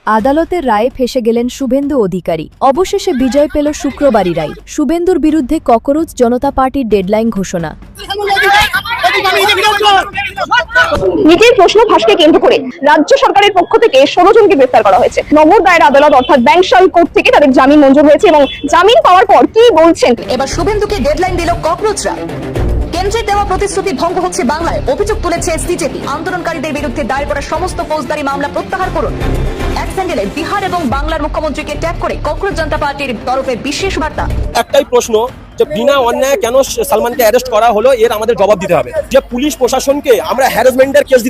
আদালতের রায়ে ফেঁসে গেলেন শুভেন্দু অধিকারী। অবশেষে বিজয় পেল শুক্রবারই রায়। শুভেন্দুর বিরুদ্ধে ককরোচ জনতা পার্টির ডেডলাইন ঘোষণা। নিজের প্রশ্ন ফাঁসকে কেন্দ্র করে রাজ্য সরকারের পক্ষ থেকে 16 জনকে গ্রেফতার করা হয়েছে। নগর দায়রা আদালত অর্থাৎ ব্যাংশাল কোর্ট থেকে তাদের জামিন মঞ্জুর হয়েছে এবং জামিন পাওয়ার পর কি বলছেন। এবার শুভেন্দুকে ডেডলাইন দিল ককরোচরা। কেন্দ্রের দেওয়া প্রতিশ্রুতি ভঙ্গ হচ্ছে বাংলায়, অভিযোগ তুলেছে সিজেপি। আন্দোলনকারীদের বিরুদ্ধে দায়ের করা সমস্ত ফৌজদারি মামলা প্রত্যাহার করুন। এক স্যান্ডেলে বিহার এবং বাংলার মুখ্যমন্ত্রীকে ট্যাগ করে ককরোচ জনতা পার্টির তরফে বিশেষ বার্তা। একটাই প্রশ্ন, যে বিনা অন্যায় কেন সালমানকে অ্যারেস্ট করা হলো, এর আমাদের জবাব দিতে হবে। যে পুলিশ প্রশাসনকে আমরা হ্যারাসমেন্টের কেস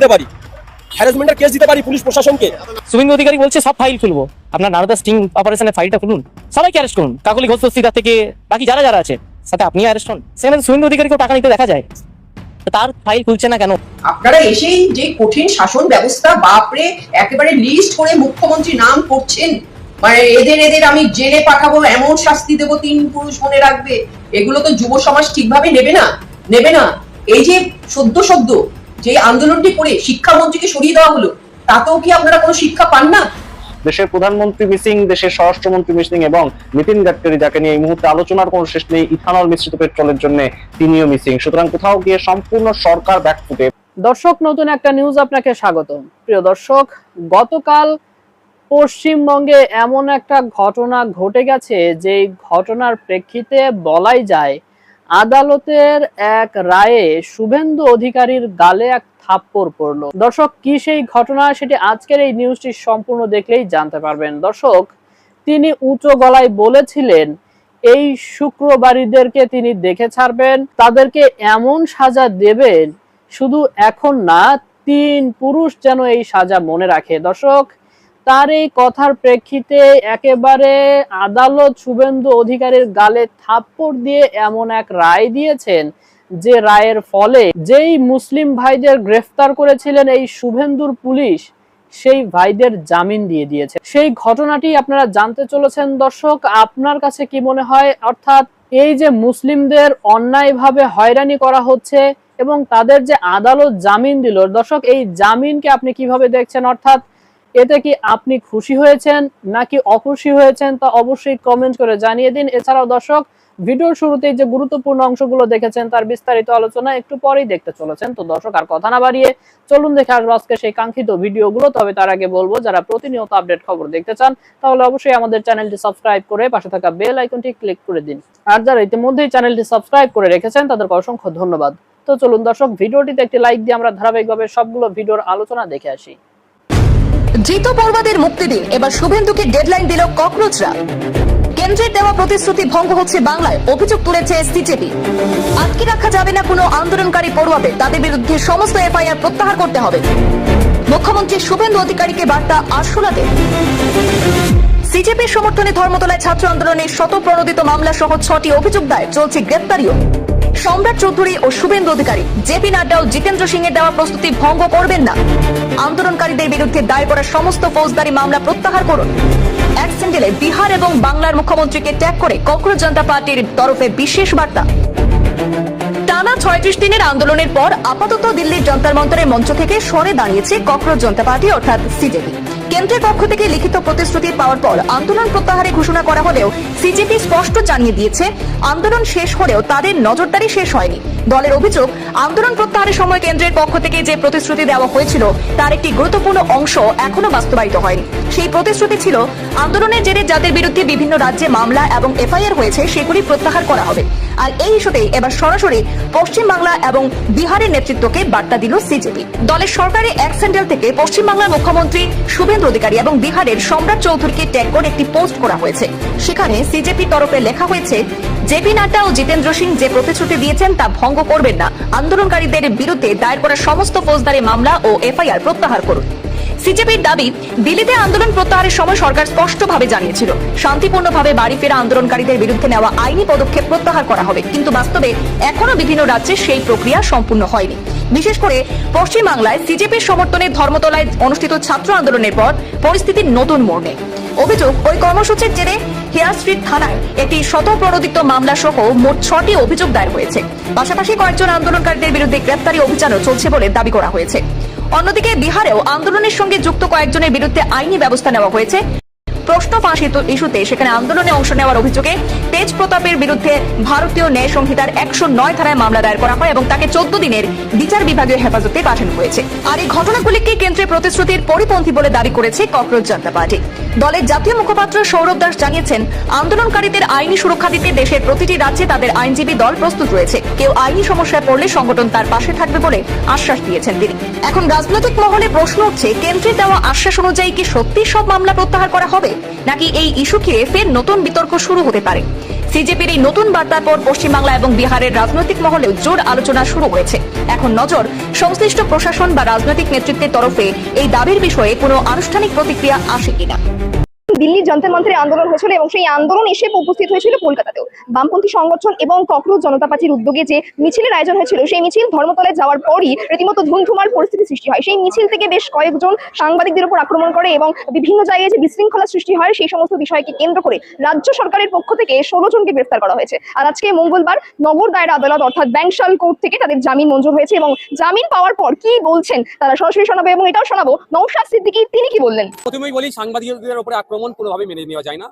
দিতে পারি, পুলিশ প্রশাসনকে। শুভেন্দু অধিকারী বলছে সব ফাইল খুলবো, আপনার নারদা স্টিং অপারেশনের ফাইলটা খুলুন, সবাইকে অ্যারেস্ট করুন, কাকলি ঘোষ থেকে বাকি যারা যারা আছে সাথে আপনি অ্যারেস্ট হন। সেখানে শুভেন্দু অধিকারীকে টাকা নিতে দেখা যায়, তার ফাইল খুলছে না কেন? আপনারা এসেই যে কঠিন শাসন ব্যবস্থা, বাপরে একেবারে লিস্ট করে মুখ্যমন্ত্রী নাম করছেন, মানে এদের আমি জেলে পাঠাবো, এমন শাস্তি দেবো, 3 পুরুষ মনে রাখবে, এগুলো তো যুব সমাজ ঠিকভাবে নেবে না। এই যে সদ্য যে আন্দোলনটি করে শিক্ষামন্ত্রীকে সরিয়ে দেওয়া হলো, তাতেও কি আপনারা কোনো শিক্ষা পান না? দেশের প্রধানমন্ত্রী মিসিং, দেশের স্বরাষ্ট্রমন্ত্রী মিসিং এবং নীতিন গাডকারি, যাকে নিয়ে এই মুহূর্তে আলোচনার কোনো শেষ নেই, ইথানল মিশ্রিত পেট্রোলের জন্য তিনিও মিসিং। সুতরাং কোথাও গিয়ে সম্পূর্ণ সরকার ব্যাকফুটে। দর্শক, নতুন একটা নিউজ আপনাকে স্বাগত। প্রিয় দর্শক, গতকাল পশ্চিমবঙ্গে এমন একটা ঘটনা ঘটে গেছে যে ঘটনার প্রেক্ষিতে বলাই যায় আদালতের এক রায়ে শুভেন্দু অধিকারীর গালে এক থাপ্পড় পড়লো। দর্শক, কি সেই ঘটনা, সেটি আজকের এই নিউজটি সম্পূর্ণ দেখলেই জানতে পারবেন। দর্শক, তিনি উচ্চ গলায় বলেছিলেন এই শুক্রবারীদেরকে তিনি দেখে ছাড়বেন, তাদেরকে এমন সাজা দেবেন, শুধু এখন না, 3 পুরুষ যেন এই সাজা মনে রাখে। দর্শক, তার এই কথার প্রেক্ষিতে একেবারে আদালত শুভেন্দু অধিকারীর গালে থাপ্পড় দিয়ে এমন এক রায় দিয়েছেন, যে রায়ের ফলে যেই মুসলিম ভাইদের গ্রেফতার করেছিলেন এই শুভেন্দুর পুলিশ, সেই ভাইদের জামিন দিয়ে দিয়েছে। সেই ঘটনাটি আপনারা জানতে চলেছেন। দর্শক, আপনার কাছে কি মনে হয়, অর্থাৎ এই যে মুসলিমদের অন্যায়ভাবে হয়রানি করা হচ্ছে এবং তাদের যে আদালত জামিন দিল, দর্শক এই জামিনকে আপনি কিভাবে দেখছেন? অর্থাৎ এতে কি আপনি খুশি হয়েছেন নাকি অখুশি হয়েছেন, তা অবশ্যই কমেন্ট করে জানিয়ে দিন। এছাড়াও দর্শক, ভিডিওর শুরুতেই যে গুরুত্বপূর্ণ অংশগুলো দেখেছেন তার বিস্তারিত আলোচনা একটু পরেই দেখতে চলেছেন। তো দর্শক, আর কথা না বাড়িয়ে চলুন দেখে আসবো আজকে সেই কাঙ্ক্ষিত ভিডিওগুলো। তবে তার আগে বলবো, যারা প্রতিনিয়ত আপডেট খবর দেখতে চান তাহলে অবশ্যই আমাদের চ্যানেলটি সাবস্ক্রাইব করে পাশে থাকা বেল আইকনটি ক্লিক করে দিন। আর যারা ইতিমধ্যেই চ্যানেলটি সাবস্ক্রাইব করে রেখেছেন তাদেরকে অসংখ্য ধন্যবাদ। তো চলুন দর্শক, ভিডিওটিতে একটি লাইক দিয়ে আমরা ধারাবাহিকভাবে সবগুলো ভিডিওর আলোচনা দেখে আসি। ধৃত পড়ুয়াদের মুক্তি দিন, এবার শুভেন্দুকে ডেডলাইন দিল ককরোচরা। কেন্দ্রের দেওয়া প্রতিশ্রুতি ভঙ্গ হচ্ছে বাংলায়, অভিযোগ তুলেছে সিজেপি। আটকে রাখা যাবে না কোনো আন্দোলনকারী পড়ুয়াদের, তাদের বিরুদ্ধে সমস্ত এফআইআর প্রত্যাহার করতে হবে। মুখ্যমন্ত্রী শুভেন্দু অধিকারীকে বার্তা আশুলাতে। সিজেপির সমর্থনে ধর্মতলায় ছাত্র আন্দোলনের শতপ্রণোদিত মামলা সহ 6টি অভিযোগ দায়ের, চলছে গ্রেপ্তারিও। সম্রাট চৌধুরী ও শুভেন্দু অধিকারী, জেপি নাড্ডা ও জিতেন্দ্র সিং এর দেওয়া প্রস্তুতি ভঙ্গ করবেন না। আন্দোলনকারীদের বিরুদ্ধে দায়ের করা সমস্ত ফৌজদারি মামলা প্রত্যাহার করুন। এক স্যান্ডেলে বিহার এবং বাংলার মুখ্যমন্ত্রীকে ট্যাগ করে ককরোচ জনতা পার্টির তরফে বিশেষ বার্তা। টানা 36 দিনের আন্দোলনের পর আপাতত দিল্লির যন্তর মন্তরের মঞ্চ থেকে সরে দাঁড়িয়েছে ককরোচ জনতা পার্টি অর্থাৎ সিজেপি। কেন্দ্রের পক্ষ থেকে লিখিত প্রতিশ্রুতি পাওয়ার পর আন্দোলন প্রত্যাহারের ঘোষণা করা হলেও সিজেপি স্পষ্ট জানিয়ে দিয়েছে আন্দোলন শেষ হলেও তাদের নজরদারি শেষ হয়নি। দলের অভিযোগ, আন্দোলন প্রত্যাহারের সময় কেন্দ্রের পক্ষ থেকে যে প্রতিশ্রুতি দেওয়া হয়েছিল তার একটি গুরুত্বপূর্ণ অংশ এখনো বাস্তবায়িত হয়নি। সেই প্রতিশ্রুতি ছিল আন্দোলনের জেরে যাদের বিরুদ্ধে বিভিন্ন রাজ্যে মামলা এবং এফআইআর হয়েছে সেগুলি প্রত্যাহার করা হবে। আর এই ইস্যুতেই এবার সরাসরি পশ্চিম বাংলা এবং বিহারের নেতৃত্বকে বার্তা দিল সিজেপি। দলের সরকারি এক স্যান্ডেল থেকে পশ্চিম বাংলার মুখ্যমন্ত্রী শুভেন্দু অধিকারী এবং বিহারের সম্রাট চৌধুরীকে ট্যাগ করে একটি পোস্ট করা হয়েছে। সেখানে সিজেপির তরফে লেখা হয়েছে, জেপি নাড্ডা ও জিতেন্দ্র সিং যে প্রতিশ্রুতি দিয়েছেন তা ভঙ্গ করবেন না। আন্দোলনকারীদের বিরুদ্ধে দায়ের করা সমস্ত ফৌজদারি মামলা ও এফআইআর প্রত্যাহার করুন। সিজেপির দাবি, দিল্লিতে আন্দোলন প্রত্যাহারের সময় সরকার স্পষ্টভাবে জানিয়েছিল শান্তিপূর্ণভাবে বাড়ি ফেরা আন্দোলনকারীদের বিরুদ্ধে নেওয়া আইনি পদক্ষেপ প্রত্যাহার করা হবে, কিন্তু বাস্তবে এখনো বিভিন্ন রাজ্যে সেই প্রক্রিয়া সম্পূর্ণ হয়নি। বিশেষ করে পশ্চিম বাংলায় সিজেপির সমর্থনে ধর্মতলায় অনুষ্ঠিত ছাত্র আন্দোলনের পর পরিস্থিতির নতুন মোড় নেয়। অভিযোগ, ওই কর্মসূচির জেরে হেয়ার স্ট্রিট থানায় একটি শতপ্রণোদিত মামলা সহ মোট 6টি অভিযোগ দায়ের হয়েছে। পাশাপাশি কয়েকজন আন্দোলনকারীদের বিরুদ্ধে গ্রেপ্তারি অভিযানও চলছে বলে দাবি করা হয়েছে। অন্যদিকে বিহারেও আন্দোলনের সঙ্গে যুক্ত কয়েকজনের বিরুদ্ধে আইনি ব্যবস্থা নেওয়া হয়েছে। প্রশ্ন ফাঁস ইস্যুতে সেখানে আন্দোলনে অংশ নেওয়ার অভিযোগে তেজ প্রতাপের বিরুদ্ধে ভারতীয় ন্যায় সংহিতার 109 ধারায় মামলা দায়ের করা হয় এবং তাকে 14 দিনের বিচার বিভাগীয় হেফাজতে পাঠানো হয়েছে। আর এই ঘটনাগুলিকে কেন্দ্রের প্রতিশ্রুতির পরিপন্থী বলে দাবি করেছে ককরোচ জনতা পার্টি। দলের জাতীয় মুখপাত্র সৌরভ দাস জানিয়েছেন, আন্দোলনকারীদের আইনি সুরক্ষা দিতে দেশের প্রতিটি রাজ্যে তাদের আইনজীবী দল প্রস্তুত রয়েছে। কেউ আইনি সমস্যায় পড়লে সংগঠন তার পাশে থাকবে বলে আশ্বাস দিয়েছেন তিনি। এখন রাজনৈতিক মহলে প্রশ্ন উঠছে, কেন্দ্রের দেওয়া আশ্বাস অনুযায়ী কি সত্যি সব মামলা প্রত্যাহার করা হবে, নাকি এই ইস্যু ঘিরে ফের নতুন বিতর্ক শুরু হতে পারে? সিজেপির এই নতুন বার্তার পর পশ্চিমবাংলা এবং বিহারের রাজনৈতিক মহলেও জোর আলোচনা শুরু হয়েছে। এখন নজর সংশ্লিষ্ট প্রশাসন বা রাজনৈতিক নেতৃত্বের তরফে এই দাবির বিষয়ে কোনো আনুষ্ঠানিক প্রতিক্রিয়া আসে কিনা। দিল্লি যন্ত্র মন্ত্রে আন্দোলন হয়েছিল এবং সেই আন্দোলন এসে উপস্থিত হয়েছিল কলকাতাতেও। বামপন্থী সংগঠন এবং ককরোচ জনতা পার্টির উদ্যোগে যে মিছিলের আয়োজন হয়েছিল, সেই মিছিল ধর্মতলায় যাওয়ার পরই রীতিমতো ধুমধুমার পরিস্থিতি সৃষ্টি হয়। সেই মিছিল থেকে বেশ কয়েকজন সাংবাদিকদের উপর আক্রমণ করে এবং বিভিন্ন জায়গায় যে বিশৃঙ্খলা সৃষ্টি হয়, সেই সমস্ত বিষয়কে কেন্দ্র করে রাজ্য সরকারের পক্ষ থেকে 16 জনকে গ্রেফতার করা হয়েছে। আর আজকে মঙ্গলবার নগর দায়রা আদালত অর্থাৎ ব্যাংশাল কোর্ট থেকে তাদের জামিন মঞ্জুর হয়েছে এবং জামিন পাওয়ার পর কি বলছেন তারা সরাসরি শোনাবো এবং এটাও শোনাবো নওশাদ সিদ্দিকী, তিনি কি বললেন। প্রথমেই বলি, সাংবাদিকদের উপরে আক্রমণ কোনোভাবে মেনে নেওয়া যায় না।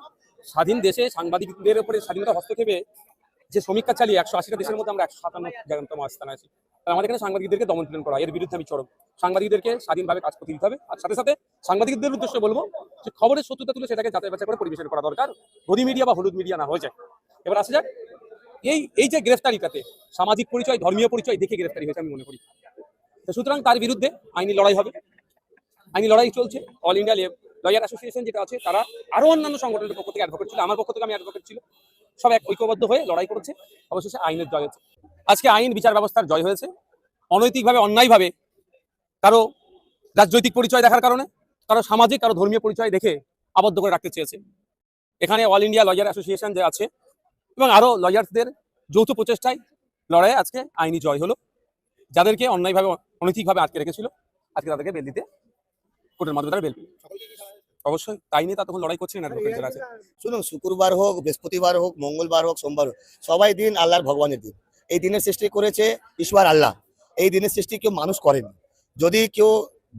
স্বাধীন দেশে সাংবাদিকদের উপরে স্বাধীনতা হস্তক্ষেপে যে সমীক্ষা চালিয়ে 180টা দেশের মধ্যে আমরা 157তম স্থানে আছি। আমাদের এখানে সাংবাদিকদেরকে দমন পীড়ন করা, এর বিরুদ্ধে আমি চরম। সাংবাদিকদেরকে স্বাধীনভাবে কাজ করতে দিতে হবে। আর সাথে সাথে সাংবাদিকদের উদ্দেশ্যে বলবো যে খবরের সত্যতা তুলে সেটাকে যাচাই বাছাই করে পরিবেশন করা দরকার, গদি মিডিয়া বা হলুদ মিডিয়া না হয়ে যায়। এবার আসা যাক, এই যে গ্রেফতারিটাতে সামাজিক পরিচয়, ধর্মীয় পরিচয় দেখে গ্রেফতারি হয়েছে আমি মনে করি। সুতরাং তার বিরুদ্ধে আইনি লড়াই হবে, আইনি লড়াই চলছে। অল ইন্ডিয়া লয়ার অ্যাসোসিয়েশন যেটা আছে, তারা আরো অন্যান্য সংগঠনের পক্ষ থেকে অ্যাডভোকেট ছিল, আমার পক্ষ থেকে আমি অ্যাডভোকেট ছিল, সব এক ঐক্যবদ্ধ হয়ে লড়াই করেছে। অবশেষে আইনের জয় হয়েছে। আজকে আইন বিচার ব্যবস্থার জয় হয়েছে। অনৈতিকভাবে, অন্যায়ভাবে কারো রাজনৈতিক পরিচয় দেখার কারণে, কারো সামাজিক, কারো ধর্মীয় পরিচয় দেখে আবদ্ধ করে রাখতে চেয়েছে। এখানে অল ইন্ডিয়া লয়ার অ্যাসোসিয়েশন যে আছে এবং আরো লয়ার্সদের যৌথ প্রচেষ্টায় লড়াইয়ে আজকে আইনি জয় হলো। যাদেরকে অন্যায়ভাবে, অনৈতিকভাবে আটকে রেখেছিল, আজকে তাদেরকে বেল দিতে কোর্টের মাধ্যমে তারা বেল পেল। অবশ্যই তাই নিয়ে তখন লড়াই করছিলেন অ্যাডভোকেট যারা আছে। শুনুন, শুক্রবার হোক, বৃহস্পতিবার হোক, মঙ্গলবার হোক, সোমবার হোক, সবাই দিন আল্লাহর ভগবানের দিন। এই দিনের সৃষ্টি করেছে ঈশ্বর আল্লাহ। এই দিনের সৃষ্টি কেউ মানুষ করেনি। যদি কেউ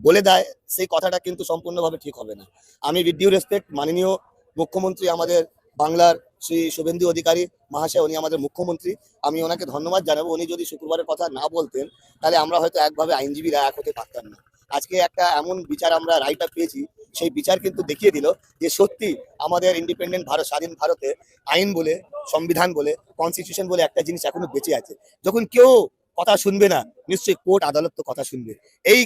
বলে দেয় সেই কথাটা কিন্তু সম্পূর্ণভাবে ঠিক হবে না। আমি উইথ ডিউ রেসপেক্ট মাননীয় মুখ্যমন্ত্রী আমাদের বাংলার শ্রী শুভেন্দু অধিকারী মহাশয়, উনি আমাদের মুখ্যমন্ত্রী, আমি ওনাকে ধন্যবাদ জানাবো। উনি যদি শুক্রবারের কথা না বলতেন তাহলে আমরা হয়তো একভাবে আইনজীবীরা এক হতে পারতাম না। আজকে একটা এমন বিচার আমরা রাইটটা পেয়েছি, সেই বিচার কিন্তু দেখিয়ে দিল যে সত্যি আমাদের ইন্ডিপেন্ডেন্ট ভারত, স্বাধীন ভারতে আইন বলে, সংবিধান বলে, কনস্টিটিউশন বলে একটা জিনিস এখনো বেঁচে আছে। যখন কেউ কথা শুনবে না, নিশ্চয়ই কোর্ট আদালত তো কথা শুনবে। এই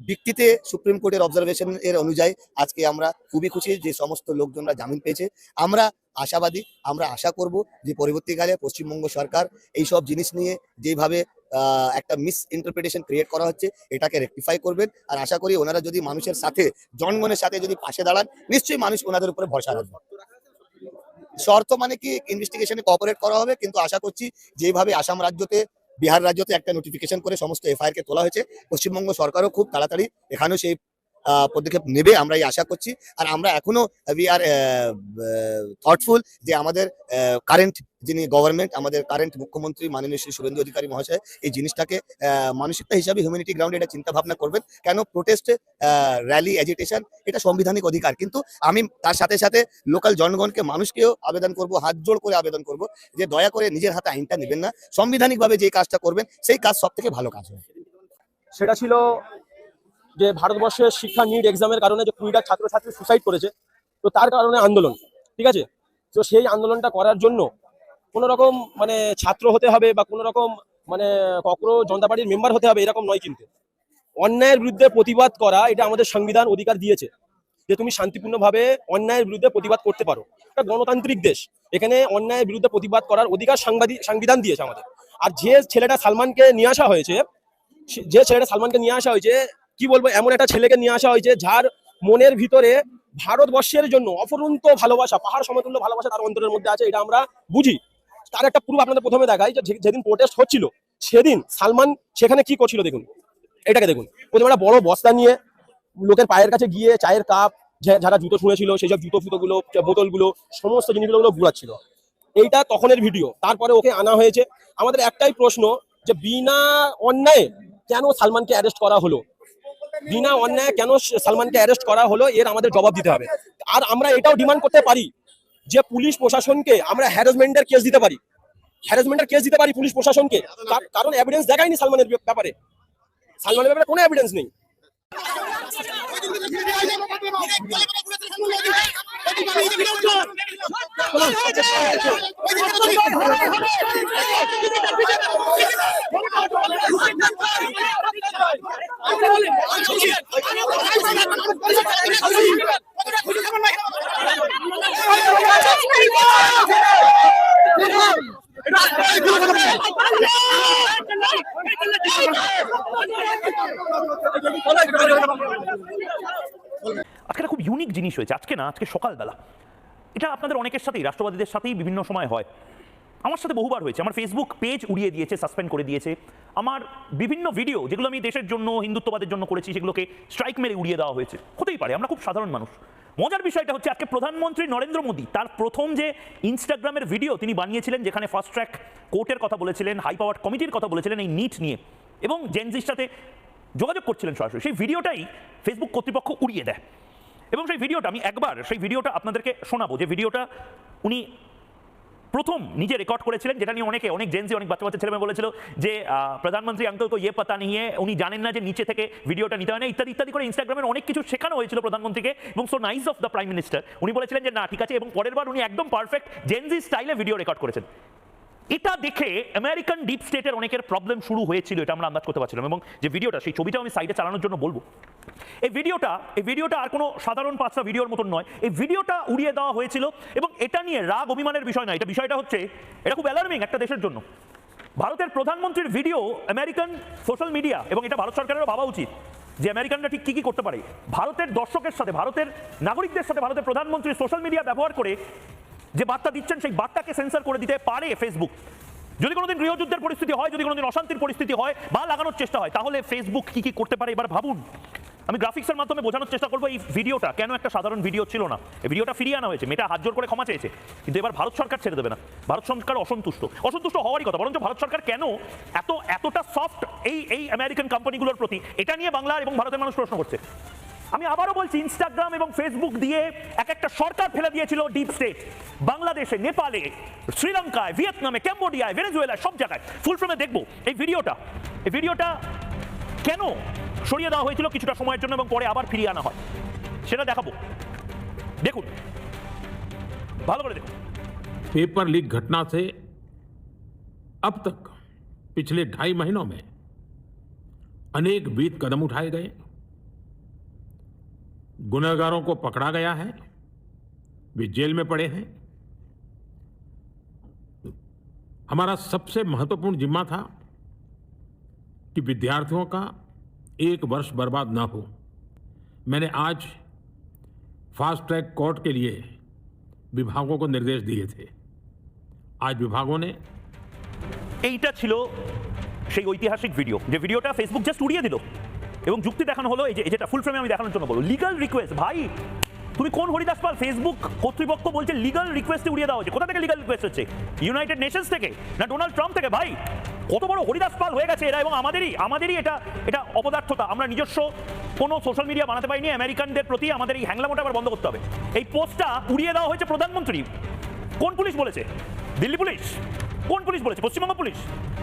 ভিত্তিতে সুপ্রিম কোর্টের অবজারভেশন এর অনুযায়ী আজকে আমরা খুবই খুশি যে সমস্ত লোকজনরা জামিন পেয়েছে। আমরা আশাবাদী, আমরা আশা করব যে পরবর্তীকালে পশ্চিমবঙ্গ সরকার এই সব জিনিস নিয়ে যেভাবে একটা মিস ইন্টারপ্রিটেশন ক্রিয়েট করা হচ্ছে, এটাকে রেকটিফাই করবেন। আর আশা করি ওনারা যদি মানুষের সাথে, জনগণের সাথে যদি পাশে দাঁড়ান, নিশ্চয়ই মানুষ ওনাদের উপরে ভরসা রাখবে। শর্ত মানে কি, ইনভেস্টিগেশনে কোঅপারেট করা হবে, কিন্তু আশা করছি যেভাবে আসাম রাজ্যতে, বিহার রাজ্যতে একটা নোটিফিকেশন করে সমস্ত এফআইআর কে তোলা হয়েছে, পশ্চিমবঙ্গ সরকারও খুব তাড়াতাড়ি এখানেও সেই পদক্ষেপ নেবে, আমরা এই আশা করছি। আর আমরা এখনো উই আর থটফুল যে আমাদের কারেন্ট যিনি গভর্নমেন্ট, আমাদের কারেন্ট মুখ্যমন্ত্রী মাননীয় শ্রী শুভেন্দু অধিকারী মহাশয় এই জিনিসটাকে মানসিকতা হিসাবে, হিউম্যানিটি গ্রাউন্ডে এটা চিন্তা ভাবনা করবেন। কেন প্রোটেস্ট, র্যালি, এজিটেশন এটা সাংবিধানিক অধিকার, কিন্তু আমি তার সাথে সাথে লোকাল জনগণকে, মানুষকেও আবেদন করব, হাত জোড় করে আবেদন করব যে দয়া করে নিজের হাতে আইনটা নেবেন না। সাংবিধানিকভাবে যে কাজটা করবেন সেই কাজ সব থেকে ভালো কাজ হবে। সেটা ছিল যে ভারতবর্ষের শিক্ষা নিট এক্সামের কারণে যে 20টা ছাত্রছাত্রী সুসাইড করেছে, তো তার কারণে আন্দোলন, ঠিক আছে। তো সেই আন্দোলনটা করার জন্য কোনো রকম মানে ছাত্র হতে হবে বা কোনো রকম মানে ককরোচ জনতা পার্টির মেম্বার হতে হবে এরকম নয়। কিন্তু অন্যায়ের বিরুদ্ধে প্রতিবাদ করা, এটা আমাদের সংবিধান অধিকার দিয়েছে যে তুমি শান্তিপূর্ণভাবে অন্যায়ের বিরুদ্ধে প্রতিবাদ করতে পারো। এটা গণতান্ত্রিক দেশ, এখানে অন্যায়ের বিরুদ্ধে প্রতিবাদ করার অধিকার সংবিধান দিয়েছে আমাদের। আর যে ছেলেটা সালমানকে নিয়ে আসা হয়েছে, কি বলবো, এমন একটা ছেলেকে নিয়ে আসা হয়েছে যার মনের ভিতরে ভারতবর্ষের জন্য অফুরন্ত ভালোবাসা, পাহাড় সমতুল্য ভালোবাসা তার অন্তরের মধ্যে আছে, এটা আমরা বুঝি। তার একটা প্রুফ আপনাদের প্রথমে দেখাই, যে যেদিন প্রোটেস্ট হচ্ছিল সেদিন সালমান সেখানে কি করছিল দেখুন, এটাকে দেখুন। প্রথমে একটা বড় বস্তা নিয়ে লোকের পায়ের কাছে গিয়ে চায়ের কাপ, যারা জুতো শুনেছিল সেই সব জুতো ফুতোগুলো, বোতলগুলো, সমস্ত জিনিসগুলো ঘুরাচ্ছিল। এইটা তখনের ভিডিও। তারপরে ওকে আনা হয়েছে। আমাদের একটাই প্রশ্ন যে বিনা অন্যায়ে কেন সালমানকে অ্যারেস্ট করা হলো? বিনা অন্যায় কেন সালমানকে অ্যারেস্ট করা হলো এর আমাদের জবাব দিতে হবে। আর আমরা এটাও ডিমান্ড করতে পারি যে পুলিশ প্রশাসনকে আমরা হ্যারাসমেন্টের কেস দিতে পারি, পুলিশ প্রশাসনকে, কারণ এভিডেন্স দেখায়নি সালমানের ব্যাপারে, কোনো এভিডেন্স নেই। আজকে খুব ইউনিক জিনিস হয়েছে, আজকে সকালবেলা, এটা আপনাদের অনেকের সাথেই, রাষ্ট্রবাদীদের সাথেই বিভিন্ন সময় হয়, আমার সাথে বহুবার হয়েছে। আমার ফেসবুক পেজ উড়িয়ে দিয়েছে, সাসপেন্ড করে দিয়েছে, আমার বিভিন্ন ভিডিও যেগুলো আমি দেশের জন্য, হিন্দুত্ববাদের জন্য করেছি সেগুলোকে স্ট্রাইক মেরে উড়িয়ে দেওয়া হয়েছে। হতেই পারে, আমরা খুব সাধারণ মানুষ। মজার বিষয়টা হচ্ছে আজকে প্রধানমন্ত্রী নরেন্দ্র মোদী তার প্রথম যে ইনস্টাগ্রামের ভিডিও তিনি বানিয়েছিলেন, যেখানে ফাস্ট ট্র্যাক কোর্টের কথা বলেছিলেন, হাই পাওয়ার কমিটির কথা বলেছিলেন এই নিট নিয়ে, এবং জেনজির সাথে যোগাযোগ করছিলেন সরাসরি, সেই ভিডিওটাই ফেসবুক কর্তৃপক্ষ উড়িয়ে দেয়। এবং সেই ভিডিওটা আমি সেই ভিডিওটা আপনাদেরকে শোনাবো, যে ভিডিওটা উনি প্রথম নিজে রেকর্ড করেছিলেন, যেটা নিয়ে অনেক জেনজি, অনেক বাচ্চা বাচ্চা ছেলেমেয়ে বলেছিল যে প্রধানমন্ত্রী আঙ্কেল কো ইয়ে পাতা নেই, উনি জানেন না যে নিচে থেকে ভিডিওটা নিতে হয় না, ইত্যাদি ইত্যাদি করে ইনস্টাগ্রামের অনেক কিছু শেখানো হয়েছিল প্রধানমন্ত্রীকে, এবং so nice of the prime minister. উনি বলেছিলেন যে না ঠিক আছে, এবং পরের বার উনি একদম পারফেক্ট জেনজি স্টাইলে ভিডিও রেকর্ড করেছেন। এটা দেখে আমেরিকান ডিপ স্টেটের অনেকের প্রবলেম শুরু হয়েছিল, এটা আমরা আন্দাজ করতে পারছিলাম। এবং যে ভিডিওটা, সেই ছবিটাও আমি সাইডে চালানোর জন্য বলবো। এই ভিডিওটা আর কোনো সাধারণ 5টা ভিডিওর মতন নয়, এই ভিডিওটা উড়িয়ে দেওয়া হয়েছিল। এবং এটা নিয়ে রাগ অভিমানের বিষয় নয়, বিষয়টা হচ্ছে এটা খুব অ্যালার্মিং একটা দেশের জন্য। ভারতের প্রধানমন্ত্রীর ভিডিও আমেরিকান সোশ্যাল মিডিয়া, এবং এটা ভারত সরকারেরও ভাবা উচিত যে আমেরিকানরা ঠিক কি করতে পারে। ভারতের দর্শকের সাথে, ভারতের নাগরিকদের সাথে ভারতের প্রধানমন্ত্রী সোশ্যাল মিডিয়া ব্যবহার করে যে বার্তা দিচ্ছেন, সেই বার্তাকে সেন্সর করে দিতে পারে ফেসবুক। যদি কোনোদিন গৃহযুদ্ধের পরিস্থিতি হয়, যদি কোনোদিন অশান্তির পরিস্থিতি হয় বা লাগানোর চেষ্টা হয়, তাহলে ফেসবুক কি করতে পারে এবার ভাবুন। আমি গ্রাফিক্সের মাধ্যমে বোঝানোর চেষ্টা করবো এই ভিডিওটা কেন একটা সাধারণ ভিডিও ছিল না। এই ভিডিওটা ফিরিয়ে আনা হয়েছে, মেয়েটা হাত জোর করে ক্ষমা চেয়েছে, কিন্তু এবার ভারত সরকার ছেড়ে দেবে না। ভারত সরকার অসন্তুষ্ট হওয়ারই কথা, বরঞ্চ ভারত সরকার কেন এতটা সফট এই আমেরিকান কোম্পানিগুলোর প্রতি, এটা নিয়ে বাংলার এবং ভারতের মানুষ প্রশ্ন করছে। আমি আবারও বলছি, ইনস্টাগ্রাম এবং ফেসবুক দিয়ে একটা সরকার ফেলে দিয়েছিল ডিপ স্টেট, বাংলাদেশে, নেপালে, শ্রীলঙ্কায়, ভিয়েতনামে, ক্যাম্বোডিয়ায়, ভেনেজুয়েলায়, সব জায়গায়। ফুল ফ্রেমে দেখবো এই ভিডিওটা কেন সরিয়ে দেওয়া হয়েছিল কিছুটা সময়ের জন্য এবং পরে আবার ফিরিয়ে আনা হয়, সেটা দেখাবো। দেখুন, ভালো করে দেখুন। पेपर लीक घटना से अब तक पिछले 2.5 महीनों में अनेक विध कदम उठाए गए, गुनहगारों को पकड़ा गया है, वे जेल में पड़े हैं। हमारा सबसे महत्वपूर्ण जिम्मा था कि विद्यार्थियों का 1 वर्ष बर्बाद न हो। मैंने आज फास्ट ट्रैक कोर्ट के लिए विभागों को निर्देश दिए थे। आज विभागों ने এইটা ছিল সেই ঐতিহাসিক ভিডিও, যে ভিডিওটা ফেসবুক জাস্ট উড়িয়ে দিল এবং যুক্তি দেখানো হলো। এই যেটা ফুল ফ্রেমে আমি দেখানোর জন্য বলবো, লিগাল রিকোয়েস্ট। ভাই তুমি কোন হরিদাস পাল? ফেসবুক কর্তৃপক্ষ বলছে লিগাল রিকোয়েস্টে উড়িয়ে দেওয়া হচ্ছে। কোথা থেকে লিগাল রিকোয়েস্ট হচ্ছে? ইউনাইটেড নেশনস থেকে না ডোনাল্ড ট্রাম্প থেকে? ভাই কত বড় হরিদাস পাল হয়ে গেছে এরা, এবং আমাদেরই এটা অপদার্থতা। আমরা নিজস্ব কোনো সোশ্যাল মিডিয়া বানাতে পারিনি, আমেরিকানদের প্রতি আমাদের এই হ্যাংলামোটা আবার বন্ধ করতে হবে। এই পোস্টটা উড়িয়ে দেওয়া হয়েছে প্রধানমন্ত্রী। কোন পুলিশ বলেছে? দিল্লি পুলিশ। কোন পুলিশ বলেছে? পশ্চিমবঙ্গ পুলিশ।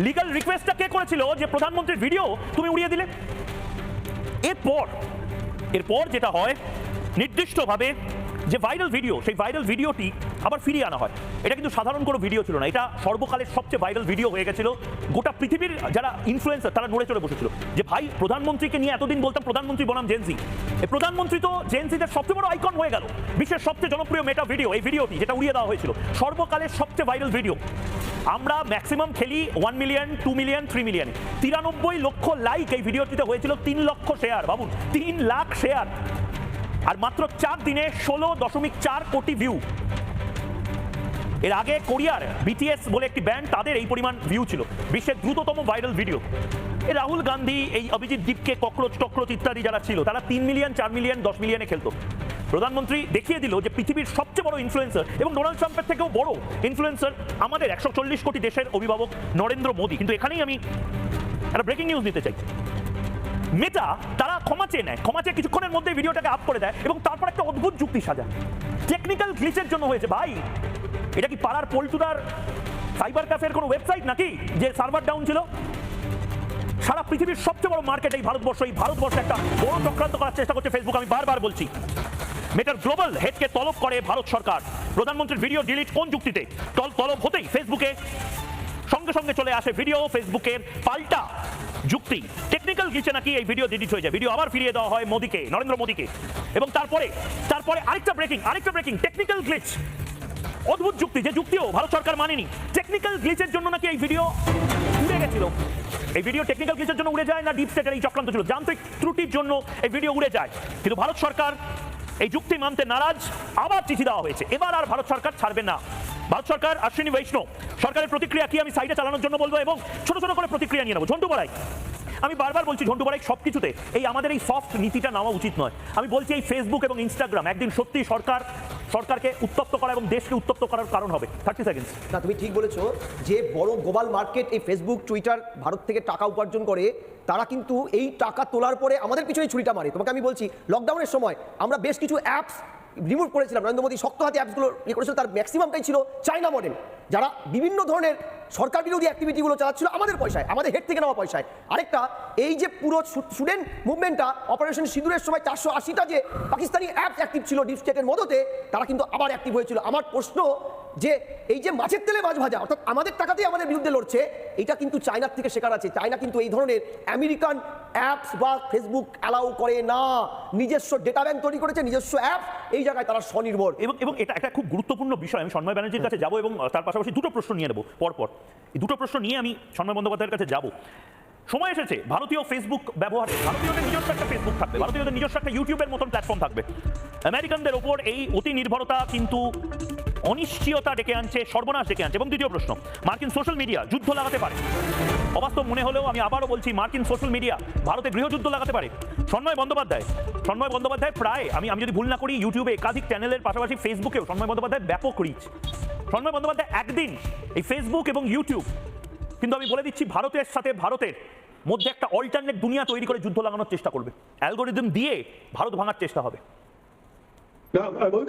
লিগাল রিকোয়েস্টটা কে করেছিল যে প্রধানমন্ত্রীর ভিডিও তুমি উড়িয়ে দিলে? এরপর যেটা হয়, নির্দিষ্টভাবে যে ভাইরাল ভিডিও, সেই ভাইরাল ভিডিওটি আবার ফিরিয়ে আনা হয়। এটা কিন্তু সাধারণ কোনো ভিডিও ছিল না, এটা সর্বকালের সবচেয়ে ভাইরাল ভিডিও হয়ে গেছিল। গোটা পৃথিবীর যারা ইনফ্লুয়েন্সার তারা নড়ে চড়ে বসেছিল যে ভাই প্রধানমন্ত্রীকে নিয়ে এতদিন বলতাম প্রধানমন্ত্রী বনাম জেনজি, এই প্রধানমন্ত্রী তো জেনজিদের সবচেয়ে বড় আইকন হয়ে গেল। বিশ্বের সবচেয়ে জনপ্রিয় মেটা ভিডিও এই ভিডিওটি, যেটা উড়িয়ে দেওয়া হয়েছিল, সর্বকালের সবচেয়ে ভাইরাল ভিডিও। আমরা ম্যাক্সিমাম খেলি 1 মিলিয়ন, 2 মিলিয়ন, 3 মিলিয়ন। 93 লক্ষ লাইক এই ভিডিওটিতে হয়েছিল, 3 লক্ষ শেয়ার। ভাবুন, 3 লাখ শেয়ার, আর মাত্র 4 দিনে 16.4 কোটি ভিউ। এর আগে কোরিয়ার বিটিএস বলে একটি ব্যান্ড, তাদের এই পরিমাণ ভিউ ছিল। বিশ্বের দ্রুততম ভাইরাল ভিডিও। এই রাহুল গান্ধী, এই অভিজিৎ দীপকে, ককরোচ ইত্যাদি যারা ছিল, তারা 3 মিলিয়ন, 4 মিলিয়ন, 10 মিলিয়নে খেলতো। প্রধানমন্ত্রী দেখিয়ে দিল যে পৃথিবীর সবচেয়ে বড় ইনফ্লুয়েন্সার, এবং ডোনাল্ড ট্রাম্পের থেকেও বড় ইনফ্লুয়েন্সার আমাদের 140 কোটি দেশের অভিভাবক নরেন্দ্র মোদী। কিন্তু এখানেই আমি একটা ব্রেকিং নিউজ দিতে চাই। মেটা তারা ক্ষমা চেয়ে নেয়, ক্ষমা চেয়ে কিছুক্ষণের মধ্যে ভিডিওটাকে আপ করে দেয় এবং তারপর একটা অদ্ভুত যুক্তি সাজা, টেকনিক্যাল গ্লিচের জন্য হয়েছে। ভাই এটা কি পাড়ার পল্টুদার সাইবার ক্যাফের কোনো ওয়েবসাইট নাকি যে সার্ভার ডাউন ছিল? সারা পৃথিবীর সবচেয়ে বড় মার্কেট এই ভারতবর্ষ, এই ভারতবর্ষে একটা বড় চক্রান্ত করার চেষ্টা করছে ফেসবুক। আমি বারবার বলছি, মেটার গ্লোবাল হেডকে তলব করে ভারত সরকার। প্রধানমন্ত্রীর ভিডিও ডিলিট কোন যুক্তিতে? তলব হতেই ফেসবুকে সঙ্গে সঙ্গে চলে আসে ভিডিও, ফেসবুকের পাল্টা যুক্তি টেকনিক্যাল গ্লিচে নাকি এই ভিডিও ডিলিট হয়ে যায়। ভিডিও আবার ফিরিয়ে দেওয়া হয় মোদিকে, নরেন্দ্র মোদিকে। এবং তারপরে আরেকটা ব্রেকিং টেকনিক্যাল গ্লিচ, অদ্ভুত যুক্তি, যে যুক্তিও ভারত সরকার মানেনি। টেকনিক্যাল গ্লিচের জন্য নাকি এই ভিডিও উড়ে গেছিল। এই ভিডিও টেকনিক্যাল গ্লিচের জন্য উড়ে যায় না ডিপ স্টেটের এই চক্রান্ত ছিল? যান্ত্রিক ত্রুটির জন্য এই ভিডিও উড়ে যায়। কিন্তু ভারত সরকার এই যুক্তি মানতে নারাজ, আবার চিঠি দেওয়া হয়েছে। এবার আর ভারত সরকার ছাড়বে না। ভারত সরকার, অশ্বিনী বৈষ্ণব সরকারের প্রতিক্রিয়া কি আমি সাইডে চালানোর জন্য বলবো এবং ছোট ছোট করে প্রতিক্রিয়া নিয়ে নেবো। ঝন্টু বড়াই, আমি বারবার বলছি ঝন্টু বড়াই সব কিছুতে এই আমাদের এই সফট নীতিটা নেওয়া উচিত নয়। আমি বলছি এই ফেসবুক এবং ইনস্টাগ্রাম একদিন সত্যি সরকারকে উত্তপ্ত করা এবং দেশকে উত্তপ্ত করার কারণ হবে। 30 সেকেন্ড। না, তুমি ঠিক বলেছো যে বড় গ্লোবাল মার্কেট এই ফেসবুক টুইটার ভারত থেকে টাকা উপার্জন করে, তারা কিন্তু এই টাকা তোলার পরে আমাদের পিছনে ছুরিটা মারে। তোমাকে আমি বলছি, লকডাউনের সময় আমরা বেশ কিছু অ্যাপস রিমুভ করেছিলাম। নরেন্দ্র মোদী শক্ত হাতে অ্যাপসগুলো করেছিল, তার ম্যাক্সিমামটাই ছিল চায়না মডেল, যারা বিভিন্ন ধরনের সরকার বিরোধী অ্যাক্টিভিটিগুলো চালাচ্ছিল আমাদের পয়সায়, আমাদের হেড থেকে নেওয়া পয়সায়। আরেকটা, এই যে পুরো স্টুডেন্ট মুভমেন্টটা অপারেশন সিঁদুরের সময় 480টা যে পাকিস্তানি অ্যাপস অ্যাক্টিভ ছিল ডিপ স্টেটের মদতে, তারা কিন্তু আবার অ্যাক্টিভ হয়েছিল। আমার প্রশ্ন যে এই যে মাছের তেলে মাছ ভাজা, অর্থাৎ আমাদের টাকাতেই আমাদের বিরুদ্ধে লড়ছে, এটা কিন্তু চায়নার থেকে শেখার আছে। চায়না কিন্তু এই ধরনের আমেরিকান অ্যাপস বা ফেসবুক অ্যালাউ করে না, নিজস্ব ডেটা ব্যাংক তৈরি করেছে, নিজস্ব অ্যাপ, এই জায়গায় তারা স্বনির্ভর। এবং এটা একটা খুব গুরুত্বপূর্ণ বিষয়। আমি সন্ময় ব্যানার্জির কাছে যাবো এবং তার পাশাপাশি দুটো প্রশ্ন নিয়ে নেবো পরপর। এই দুটো প্রশ্ন নিয়ে আমি সন্ময় বন্দ্যোপাধ্যায়ের কাছে যাব। সময় এসেছে ভারতীয় ফেসবুক ব্যবহারে, ভারতীয়দের নিজস্ব একটা ফেসবুক থাকবে, ভারতীয়দের নিজস্ব একটা ইউটিউবের মতন প্ল্যাটফর্ম থাকবে। আমেরিকানদের ওপর এই অতি নির্ভরতা কিন্তু অনিশ্চয়তা ডেকে আনছে, সর্বনাশ ডেকে আনছে। এবং দ্বিতীয় প্রশ্ন, মার্কিন সোশ্যাল মিডিয়া যুদ্ধ লাগাতে পারে। অবাস্তব মনে হলেও আমি আবারও বলছি, মার্কিন সোশ্যাল মিডিয়া ভারতে গৃহযুদ্ধ লাগাতে পারে। সন্ময় বন্দ্যোপাধ্যায় প্রায়, আমি যদি ভুল না করি, ইউটিউবে একাধিক চ্যানেলের পাশাপাশি ফেসবুকেও সন্ময় বন্দ্যোপাধ্যায় ব্যাপক রিচ। সন্ময় বন্দ্যোপাধ্যায় একদিন এই ফেসবুক এবং ইউটিউব, কিন্তু আমি বলে দিচ্ছি, ভারতের সাথে ভারতের মধ্যে একটা অল্টারনেট দুনিয়া তৈরি করে যুদ্ধ লাগানোর চেষ্টা করবে। অ্যালগোরিদম দিয়ে ভারত ভাঙার চেষ্টা হবে। না,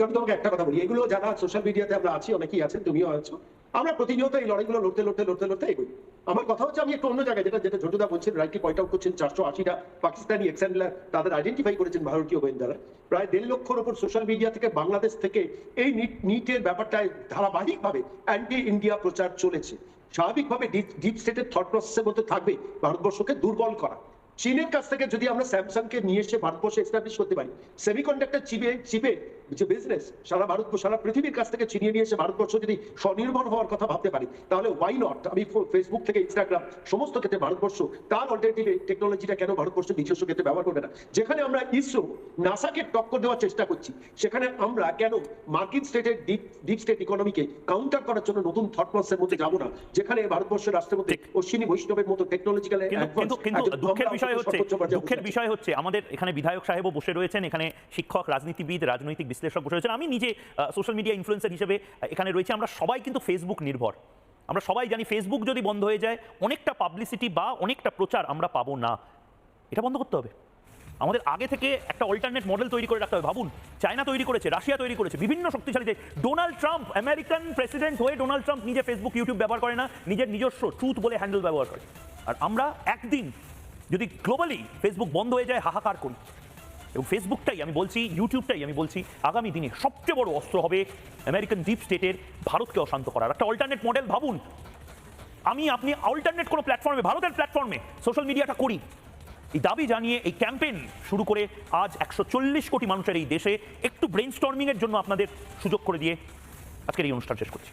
আমি তোমাকে একটা কথা বলি, এগুলো যারা সোশ্যাল মিডিয়াতে আমরা আছি, অনেকেই আছেন, তুমিও আছো, আমরা প্রতিনিয়ত এই লড়াইগুলো লড়তে এগোই। আমার কথা হচ্ছে, আমি একটু অন্য জায়গায়, যেটা ঝন্টুদা বলছেন, রাইটলি পয়েন্ট আউট করছেন, 480টা পাকিস্তানি এক্সেন্ডলার তাদের আইডেন্টিফাই করেছেন ভারতীয় গোয়েন্দারা। প্রায় 1.5 লক্ষর উপর সোশ্যাল মিডিয়া থেকে বাংলাদেশ থেকে এই নিটের ব্যাপারটায় ধারাবাহিকভাবে অ্যান্টি ইন্ডিয়া প্রচার চলেছে। স্বাভাবিকভাবে ডিপ স্টেটের থট প্রসেসের মধ্যে থাকবে ভারতবর্ষকে দুর্বল করা। চীনের কাছ থেকে যদি আমরা স্যামসাংকে নিয়ে এসে ভারতবর্ষে এস্টাবলিশ করতে পারি, সেমিকন্ডাক্টর চিপে যে বিজনেস সারা পৃথিবীর কাছ থেকে ছিনিয়ে নিয়ে এসে ভারতবর্ষ যদি স্বনির্ভর হওয়ার কথা ভাবতে পারি, তাহলে ওয়াই নট? আমি ফেসবুক থেকে ইনস্টাগ্রাম সমস্ত ক্ষেত্রে ভারতবর্ষ তার অল্টারনেটিভ টেকনোলজিটা কেন ভারতবর্ষ নিজস্ব ক্ষেত্রে ব্যবহার করবে না? যেখানে আমরা ইসরো, নাসাকে টক্কর দেওয়ার চেষ্টা করছি, সেখানে আমরা কেন মার্কিন স্টেটের ডিপ স্টেট ইকোনমিকে কাউন্টার করার জন্য নতুন থট প্রসেসের মধ্যে যাবো না, যেখানে ভারতবর্ষের রাষ্ট্রপতি অশ্বিনী বৈষ্ণবের মতো টেকনোলজিক্যাল। দুঃখের বিষয় হচ্ছে আমাদের এখানে বিধায়ক সাহেবও বসে রয়েছেন, এখানে শিক্ষক, রাজনীতিবিদ, রাজনৈতিক বিশ্লেষক বসে রয়েছেন, আমি নিজে সোশ্যাল মিডিয়া ইনফ্লুয়েন্সার হিসেবে এখানে রয়েছে। আমরা সবাই কিন্তু ফেসবুক নির্ভর। আমরা সবাই জানি ফেসবুক যদি বন্ধ হয়ে যায়, অনেকটা পাবলিসিটি বা অনেকটা প্রচার আমরা পাবো না। এটা বন্ধ করতে হবে। আমাদের আগে থেকে একটা অল্টারনেট মডেল তৈরি করে রাখতে হবে। ভাবুন, চায়না তৈরি করেছে, রাশিয়া তৈরি করেছে, বিভিন্ন শক্তিশালী দেশ। ডোনাল্ড ট্রাম্প, আমেরিকান প্রেসিডেন্ট হয়ে ডোনাল্ড ট্রাম্প নিজে ফেসবুক, ইউটিউব ব্যবহার করে না, নিজের নিজস্ব ট্রুথ বলে হ্যান্ডেল ব্যবহার করে। আর আমরা একদিন যদি গ্লোবালি ফেসবুক বন্ধ হয়ে যায়, হাহাকার করি। এবং ফেসবুকটাই আমি বলছি, ইউটিউবটাই আমি বলছি, আগামী দিনে সবচেয়ে বড় অস্ত্র হবে আমেরিকান ডিপ স্টেটের ভারতকে অশান্ত করার একটা অল্টারনেট মডেল। ভাবুন, আপনি অল্টারনেট কোনো প্ল্যাটফর্মে, ভারতের প্ল্যাটফর্মে সোশ্যাল মিডিয়াটা করি, এই দাবি জানিয়ে এই ক্যাম্পেইন শুরু করে আজ 140 কোটি মানুষের এই দেশে একটু ব্রেইনস্টর্মিং এর জন্য আপনাদের সুযোগ করে দিয়ে আজকের এই অনুষ্ঠান শেষ করছি।